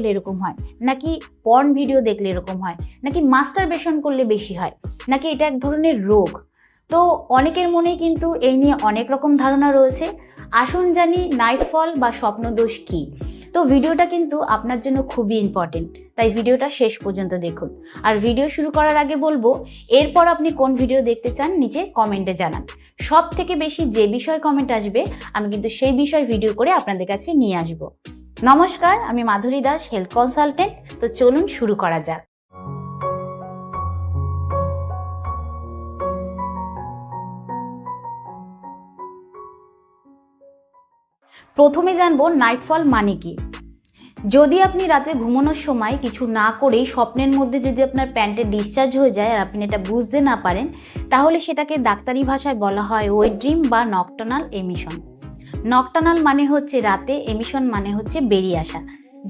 করলে এরকম হয়, নাকি পর্ন ভিডিও দেখলে এরকম হয়, নাকি মাস্টারবেশন করলে বেশি হয়, নাকি এটা এক ধরনের রোগ? তো অনেকের মনেই কিন্তু এই নিয়ে অনেক রকম ধারণা রয়েছে। আসুন জানি নাইটফল বা স্বপ্নদোষ কী। তো ভিডিওটা কিন্তু আপনার জন্য খুবই ইম্পর্টেন্ট, তাই ভিডিওটা শেষ পর্যন্ত দেখুন। আর ভিডিও শুরু করার আগে বলবো, এরপর আপনি কোন ভিডিও দেখতে চান নিচে কমেন্টে জানান। সব থেকে বেশি যে বিষয় কমেন্ট আসবে আমি কিন্তু সেই বিষয় ভিডিও করে আপনাদের কাছে নিয়ে আসব। নমস্কার, আমি মাধুরী দাস, হেলথ কনসালটেন্ট। তো চলুন শুরু করা যাক। প্রথমে জানবো নাইটফল মানে কি। যদি আপনি রাতে ঘুমানোর সময় কিছু না করেই স্বপ্নের মধ্যে যদি আপনার প্যান্টে ডিসচার্জ হয়ে যায় আর আপনি এটা বুঝতে না পারেন, তাহলে সেটাকে ডাক্তারি ভাষায় বলা হয় ওয়েট ড্রিম বা নকটার্নাল এমিশন। নকটার্নাল মানে হচ্ছে রাতে, এমিশন মানে হচ্ছে বেরিয়ে আসা,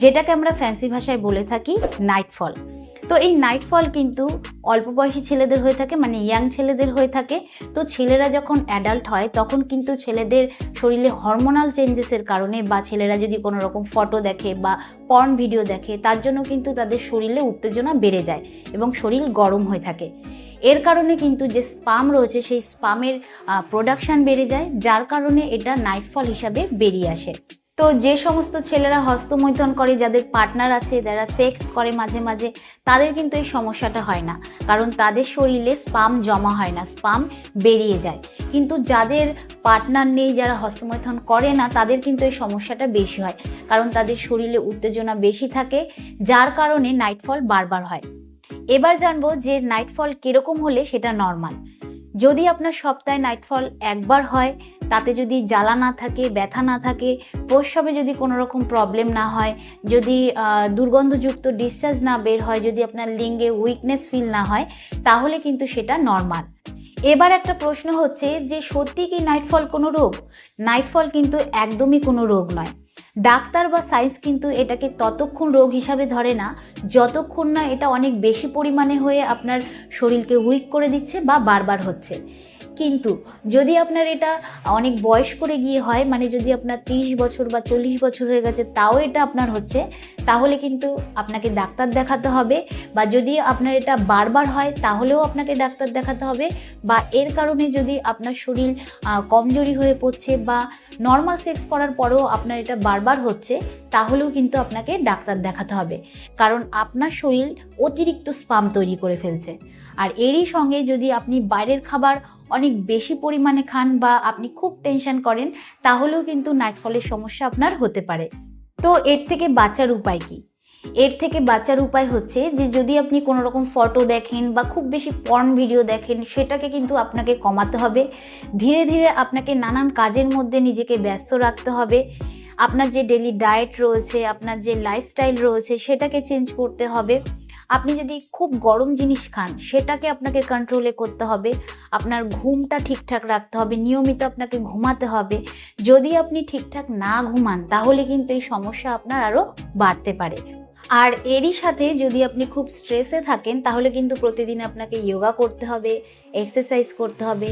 যেটাকে আমরা ফ্যান্সি ভাষায় বলে থাকি নাইটফল। তো এই নাইটফল কিন্তু অল্প বয়সী ছেলেদের হয়ে থাকে, মানে ইয়াং ছেলেদের হয়ে থাকে। তো ছেলেরা যখন অ্যাডাল্ট হয় তখন কিন্তু ছেলেদের শরীরে হরমোনাল চেঞ্জেসের কারণে, বা ছেলেরা যদি কোনো রকম ফটো দেখে বা পর্ন ভিডিও দেখে, তার জন্য কিন্তু তাদের শরীরে উত্তেজনা বেড়ে যায় এবং শরীর গরম হয়ে থাকে। এর কারণে কিন্তু যে স্পাম রয়েছে সেই স্পামের প্রোডাকশান বেড়ে যায়, যার কারণে এটা নাইটফল হিসাবে বেরিয়ে আসে। তো যে সমস্ত ছেলেরা হস্তমৈথুন করে, যাদের পার্টনার আছে, যারা সেক্স করে মাঝে মাঝে, তাদের কিন্তু এই সমস্যাটা হয় না, কারণ তাদের শরীরে স্পাম জমা হয় না, স্পাম বেরিয়ে যায়। কিন্তু যাদের পার্টনার নেই, যারা হস্তমৈথুন করে না, তাদের কিন্তু এই সমস্যাটা বেশি হয়, কারণ তাদের শরীরে উত্তেজনা বেশি থাকে, যার কারণে নাইটফল বারবার হয়। এবার জানবো যে নাইটফল কীরকম হলে সেটা নর্মাল। যদি আপনার সপ্তাহে নাইটফল একবার হয়, তাতে যদি জ্বালা না থাকে, ব্যথা না থাকে, প্রস্রাবে যদি কোনো রকম প্রবলেম না হয়, যদি দুর্গন্ধযুক্ত ডিসচার্জ না বের হয়, যদি আপনার লিঙ্গে উইকনেস ফিল না হয়, তাহলে কিন্তু সেটা নর্মাল। এবার একটা প্রশ্ন হচ্ছে যে সত্যি কি নাইটফল কোনো রোগ? নাইটফল কিন্তু একদমই কোনো রোগ নয়। ডাক্তার বা সায়েন্স কিন্তু এটাকে ততক্ষণ রোগ হিসাবে ধরে না যতক্ষণ না এটা অনেক বেশি পরিমাণে হয়ে আপনার শরীরকে উইক করে দিচ্ছে বা বারবার হচ্ছে। কিন্তু যদি আপনার এটা অনেক বয়স করে গিয়ে হয়, মানে যদি আপনার 30 বছর বা 40 বছর হয়ে গেছে তাও এটা আপনার হচ্ছে, তাহলে কিন্তু আপনাকে ডাক্তার দেখাতে হবে। বা যদি আপনার এটা বারবার হয় তাহলেও আপনাকে ডাক্তার দেখাতে হবে। বা এর কারণে যদি আপনার শরীর কমজোরি হয়ে পড়ছে বা নর্মাল সেক্স করার পরেও আপনার এটা বারবার হচ্ছে, তাহলেও কিন্তু আপনাকে ডাক্তার দেখাতে হবে, কারণ আপনার শরীর অতিরিক্ত স্পাম তৈরি করে ফেলছে। আর এরই সঙ্গে যদি আপনি বাইরের খাবার অনেক বেশি পরিমাণে খান বা আপনি খুব টেনশন করেন, তাহলেও কিন্তু নাইটফলের সমস্যা আপনার হতে পারে। তো এর থেকে বাঁচার উপায় কি? এর থেকে বাঁচার উপায় হচ্ছে যে যদি আপনি কোনো রকম ফটো দেখেন বা খুব বেশি পর্ন ভিডিও দেখেন, সেটাকে কিন্তু আপনাকে কমাতে হবে। ধীরে ধীরে আপনাকে নানান কাজের মধ্যে নিজেকে ব্যস্ত রাখতে হবে। আপনার যে ডেলি ডায়েট রয়েছে, আপনার যে লাইফস্টাইল রয়েছে, সেটাকে চেঞ্জ করতে হবে। আপনি যদি খুব গরম জিনিস খান, সেটাকে আপনাকে কন্ট্রোলে করতে হবে। আপনার ঘুমটা ঠিকঠাক রাখতে হবে, নিয়মিত আপনাকে ঘুমাতে হবে। যদি আপনি ঠিকঠাক না ঘুমান, তাহলে কিন্তু এই সমস্যা আপনার আরও বাড়তে পারে। আর এরই সাথে যদি আপনি খুব স্ট্রেসে থাকেন, তাহলে কিন্তু প্রতিদিন আপনাকে যোগা করতে হবে, এক্সারসাইজ করতে হবে।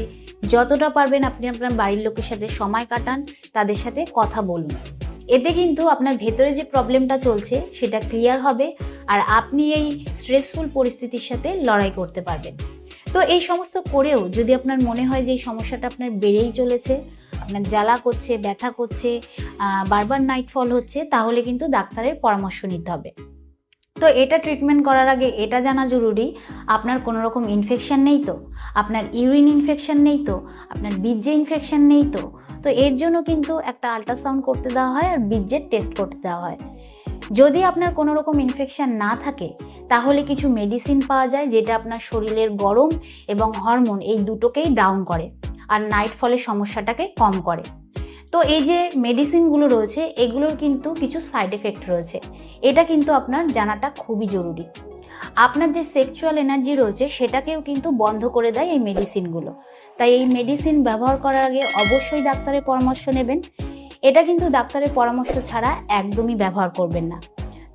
যতটা পারবেন আপনি আপনার বাড়ির লোকের সাথে সময় কাটান, তাদের সাথে কথা বলুন। এতে কিন্তু আপনার ভেতরে যে প্রবলেমটা চলছে সেটা ক্লিয়ার হবে, আর আপনি এই স্ট্রেসফুল পরিস্থিতির সাথে লড়াই করতে পারবেন। তো এই সমস্ত করেও যদি আপনার মনে হয় যে এই সমস্যাটা আপনার বেড়েই চলেছে, আপনার জ্বালা করছে, ব্যথা করছে, বারবার নাইটফল হচ্ছে, তাহলে কিন্তু ডাক্তারের পরামর্শ নিতে হবে। তো এটা ট্রিটমেন্ট করার আগে এটা জানা জরুরি, আপনার কোনো রকম ইনফেকশন নেই তো, আপনার ইউরিন ইনফেকশন নেই তো, আপনার বীর্যে ইনফেকশন নেই তো। তো এর জন্য কিন্তু একটা আল্ট্রাসাউন্ড করতে দেওয়া হয় আর বীর্যের টেস্ট করতে দেওয়া হয়। যদি আপনার কোনো রকম ইনফেকশন না থাকে, তাহলে কিছু মেডিসিন পাওয়া যায় যেটা আপনার শরীরের গরম এবং হরমোন এই দুটোকেই ডাউন করে আর নাইটফলের সমস্যাটাকে কম করে। তো এই যে মেডিসিনগুলো রয়েছে, এগুলোর কিন্তু কিছু সাইড এফেক্ট রয়েছে, এটা কিন্তু আপনার জানাটা খুবই জরুরি। আপনার যে সেক্সুয়াল এনার্জি রয়েছে সেটাকেও কিন্তু বন্ধ করে দেয় এই মেডিসিনগুলো। তাই এই মেডিসিন ব্যবহার করার আগে অবশ্যই ডাক্তারের পরামর্শ নেবেন। এটা কিন্তু ডাক্তারের পরামর্শ ছাড়া একদমই ব্যবহার করবেন না।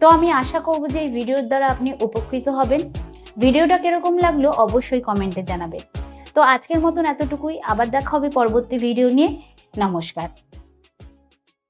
তো আমি আশা করব যে এই ভিডিওর দ্বারা আপনি উপকৃত হবেন। ভিডিওটা কিরকম লাগলো অবশ্যই কমেন্টে জানাবেন। তো আজকের মতন এতটুকুই, আবার দেখা হবে পরবর্তী ভিডিও নিয়ে। নমস্কার।